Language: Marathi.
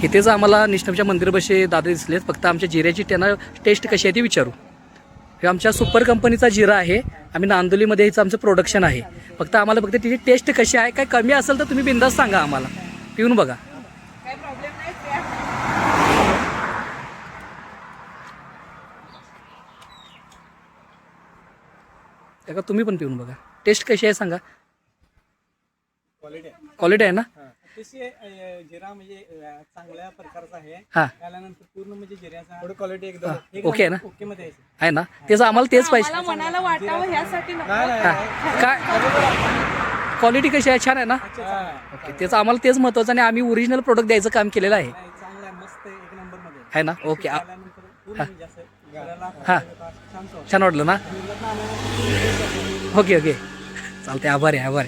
इथेच आम्हाला निष्ठमच्या मंदिरपाशी दादा दिसलेत. फक्त आमच्या जिऱ्याची त्यांना टेस्ट कशी आहे ती विचारू. हे आमच्या सुपर कंपनीचा जिरा आहे. आम्ही नांदोलीमध्ये हिचं आमचं प्रोडक्शन आहे. फक्त आम्हाला फक्त तिची टेस्ट कशी आहे, काय कमी असेल तर तुम्ही बिंदास सांगा आम्हाला, पिऊन बघा. काय प्रॉब्लेम नाही. का तुम्ही पण पिऊन बघा, टेस्ट कशी आहे सांगा. क्वालिटी आहे ना. जिरा म्हणजे चांगल्या प्रकारचा आहे. हां त्यानंतर पूर्ण म्हणजे जिऱ्याचा क्वालिटी एकदम ओके आहे ना. ओके मध्ये आहे. आहे ना. त्याचं आम्हाला तेच पाहिजे. मला मनाला वाटावं ह्यासाठी नको. हां काय क्वालिटी कशी आहे, छान आहे ना. ओके, त्याचं आम्हाला तेच महत्त्वाचं आणि आम्ही ओरिजिनल प्रोडक्ट द्यायचं काम केलेलं आहे. चांगला आहे, मस्त आहे, एक नंबर मध्ये आहे ना. ओके त्यानंतर पूर्ण म्हणजे असं घराला हां छान छान वाटलं ना. वाटतं. ओके ओके चालते. आभार आहे.